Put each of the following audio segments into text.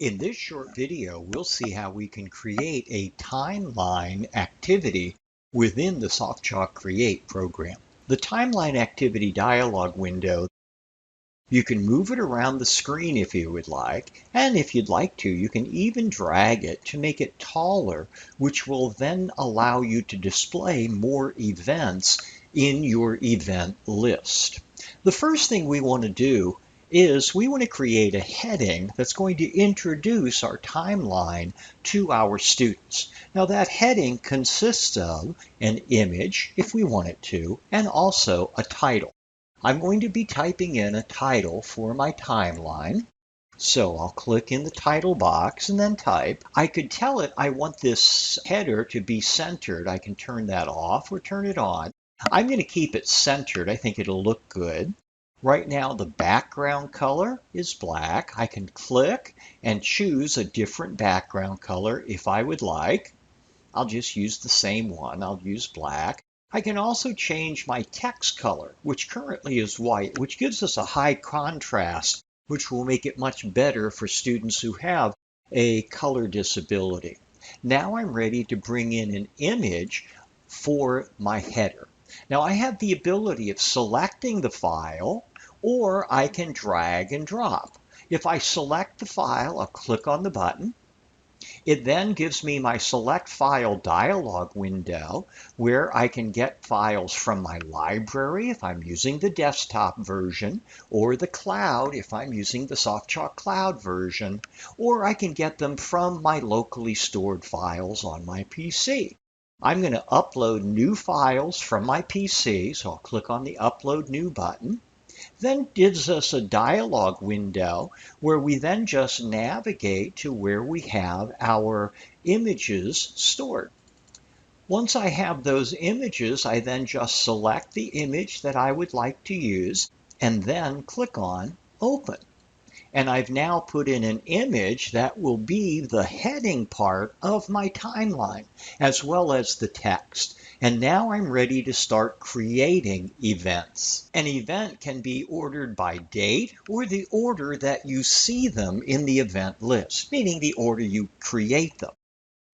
In this short video, we'll see how we can create a timeline activity within the SoftChalk Create program. The timeline activity dialog window, you can move it around the screen if you would like, and if you'd like to, you can even drag it to make it taller, which will then allow you to display more events in your event list. The first thing we want to do is we want to create a heading that's going to introduce our timeline to our students. Now that heading consists of an image, if we want it to, and also a title. I'm going to be typing in a title for my timeline. So I'll click in the title box and then type. I could tell it I want this header to be centered. I can turn that off or turn it on. I'm going to keep it centered. I think it'll look good. Right now the background color is black. I can click and choose a different background color if I would like. I'll just use the same one. I'll use black. I can also change my text color, which currently is white, which gives us a high contrast, which will make it much better for students who have a color disability. Now I'm ready to bring in an image for my header. Now I have the ability of selecting the file, or I can drag and drop. If I select the file, I'll click on the button. It then gives me my Select File dialog window where I can get files from my library if I'm using the desktop version, or the cloud if I'm using the SoftChalk Cloud version, or I can get them from my locally stored files on my PC. I'm going to upload new files from my PC, so I'll click on the Upload New button. Then gives us a dialog window where we then just navigate to where we have our images stored. Once I have those images, I then just select the image that I would like to use and then click on Open. And I've now put in an image that will be the heading part of my timeline, as well as the text. And now I'm ready to start creating events. An event can be ordered by date or the order that you see them in the event list, meaning the order you create them.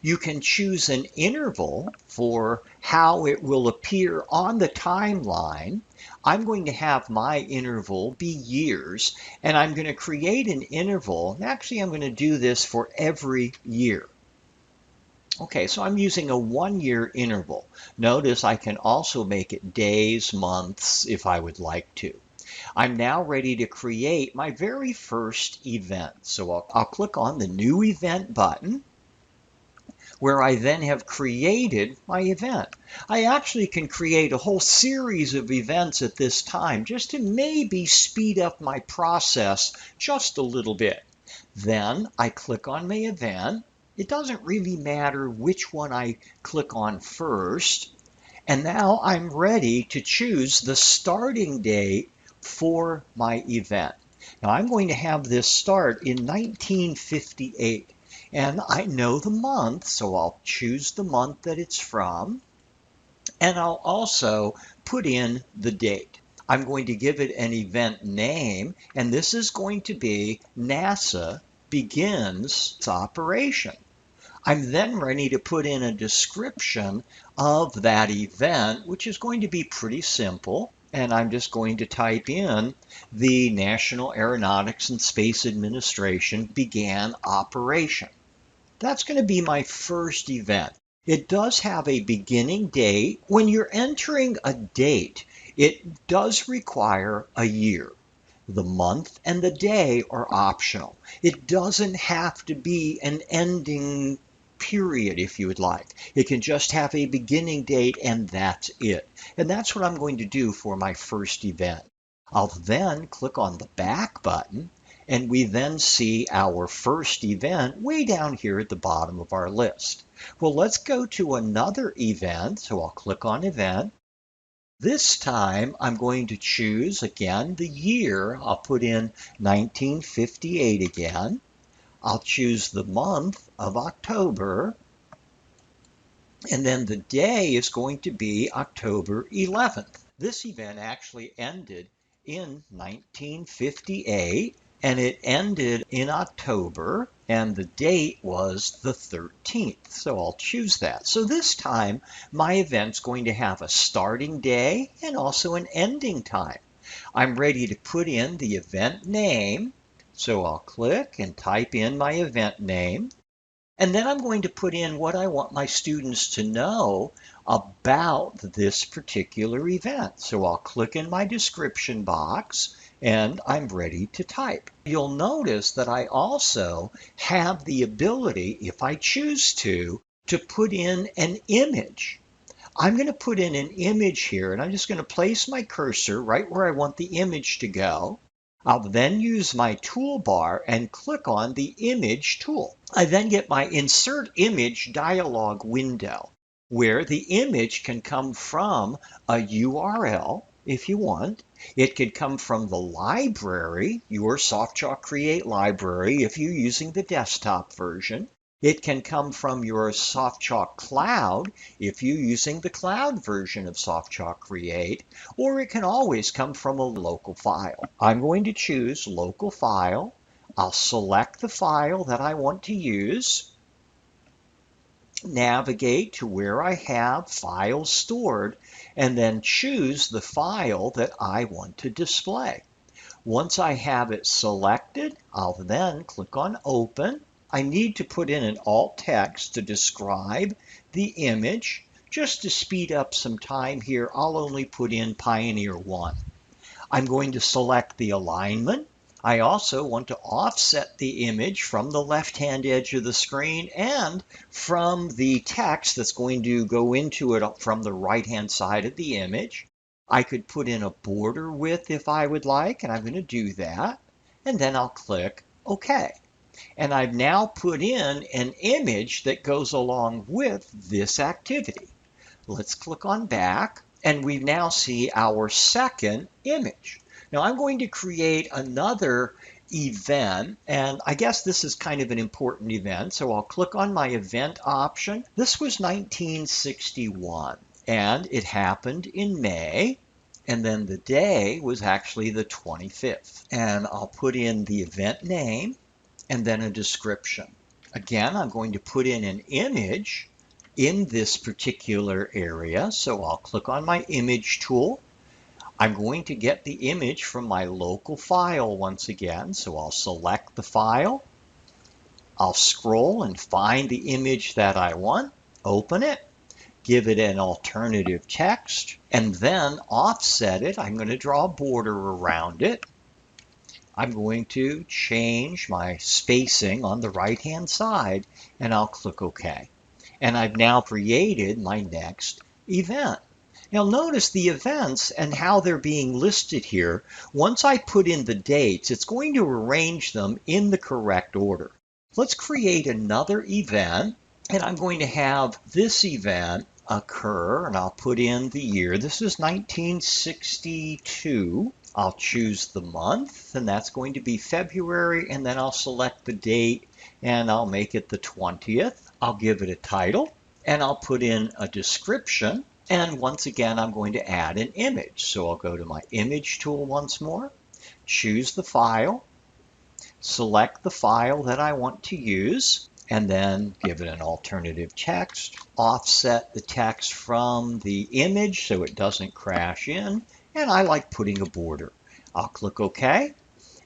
You can choose an interval for how it will appear on the timeline. I'm going to have my interval be years, and I'm going to create an interval. Actually, I'm going to do this for every year. Okay, so I'm using a 1-year interval. Notice I can also make it days, months, if I would like to. I'm now ready to create my very first event. So I'll click on the New Event button, where I then have created my event. I actually can create a whole series of events at this time just to maybe speed up my process just a little bit. Then I click on my event. It doesn't really matter which one I click on first. And now I'm ready to choose the starting date for my event. Now I'm going to have this start in 1958. And I know the month, so I'll choose the month that it's from. And I'll also put in the date. I'm going to give it an event name, and this is going to be NASA begins its operation. I'm then ready to put in a description of that event, which is going to be pretty simple. And I'm just going to type in the National Aeronautics and Space Administration began operation. That's going to be my first event. It does have a beginning date. When you're entering a date, it does require a year. The month and the day are optional. It doesn't have to be an ending period if you would like. It can just have a beginning date and that's it. And that's what I'm going to do for my first event. I'll then click on the back button, and we then see our first event way down here at the bottom of our list. Well, let's go to another event. So I'll click on Event. This time I'm going to choose again the year. I'll put in 1958 again. I'll choose the month of October. And then the day is going to be October 11th. This event actually ended in 1958. and it ended in October, and the date was the 13th. So I'll choose that. So this time, my event's going to have a starting day and also an ending time. I'm ready to put in the event name. So I'll click and type in my event name. And then I'm going to put in what I want my students to know about this particular event. So I'll click in my description box and I'm ready to type. You'll notice that I also have the ability, if I choose to put in an image. I'm going to put in an image here, and I'm just going to place my cursor right where I want the image to go. I'll then use my toolbar and click on the image tool. I then get my insert image dialog window where the image can come from a URL if you want. It could come from the library, your SoftChalk Create library if you're using the desktop version. It can come from your SoftChalk Cloud if you're using the cloud version of SoftChalk Create, or it can always come from a local file. I'm going to choose local file. I'll select the file that I want to use, navigate to where I have files stored, and then choose the file that I want to display. Once I have it selected, I'll then click on Open. I need to put in an alt text to describe the image. Just to speed up some time here, I'll only put in Pioneer 1. I'm going to select the alignment. I also want to offset the image from the left-hand edge of the screen and from the text that's going to go into it from the right-hand side of the image. I could put in a border width if I would like, and I'm going to do that. And then I'll click OK. And I've now put in an image that goes along with this activity. Let's click on back, and we now see our second image. Now I'm going to create another event, and I guess this is kind of an important event, so I'll click on my event option. This was 1961, and it happened in May, and then the day was actually the 25th. And I'll put in the event name and then a description. Again, I'm going to put in an image in this particular area. So I'll click on my image tool. I'm going to get the image from my local file once again. So I'll select the file. I'll scroll and find the image that I want, open it, give it an alternative text, and then offset it. I'm going to draw a border around it. I'm going to change my spacing on the right-hand side, and I'll click OK. And I've now created my next event. Now notice the events and how they're being listed here. Once I put in the dates, it's going to arrange them in the correct order. Let's create another event, and I'm going to have this event occur, and I'll put in the year. This is 1962. I'll choose the month, and that's going to be February, and then I'll select the date, and I'll make it the 20th. I'll give it a title, and I'll put in a description, and once again, I'm going to add an image. So I'll go to my image tool once more, choose the file, select the file that I want to use, and then give it an alternative text, offset the text from the image so it doesn't crash in, and I like putting a border. I'll click OK,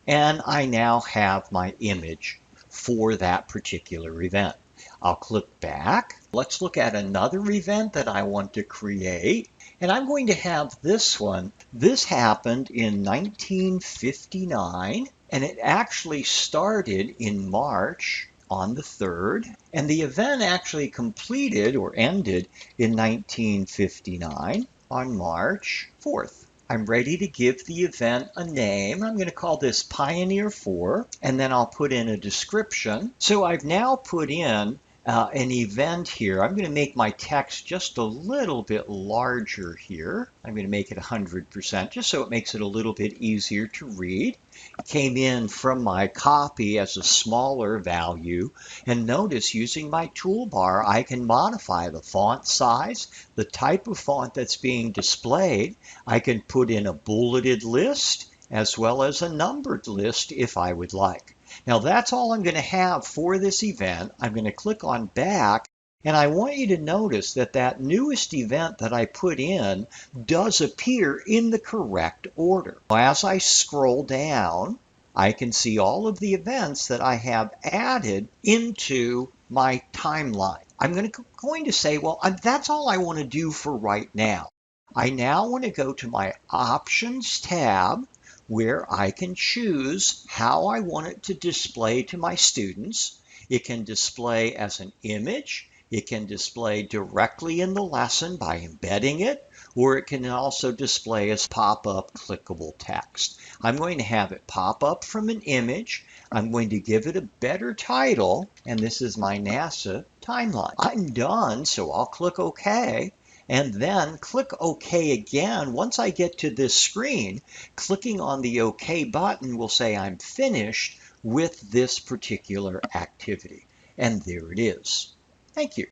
and I now have my image for that particular event. I'll click back. Let's look at another event that I want to create, and I'm going to have this one. This happened in 1959, and it actually started in March on the 3rd, and the event actually completed or ended in 1959 on March 4th. I'm ready to give the event a name. I'm going to call this Pioneer 4, and then I'll put in a description. So I've now put in an event here. I'm going to make my text just a little bit larger here. I'm going to make it 100% just so it makes it a little bit easier to read. It came in from my copy as a smaller value, and notice using my toolbar I can modify the font size, the type of font that's being displayed. I can put in a bulleted list, as well as a numbered list if I would like. Now that's all I'm going to have for this event. I'm going to click on back, and I want you to notice that that newest event that I put in does appear in the correct order. As I scroll down, I can see all of the events that I have added into my timeline. I'm going to say, well, that's all I want to do for right now. I now want to go to my Options tab, where I can choose how I want it to display to my students. It can display as an image. It can display directly in the lesson by embedding it, or it can also display as pop-up clickable text. I'm going to have it pop up from an image. I'm going to give it a better title, and this is my NASA timeline. I'm done, so I'll click OK, and then click OK again. Once I get to this screen, clicking on the OK button will say I'm finished with this particular activity. And there it is. Thank you.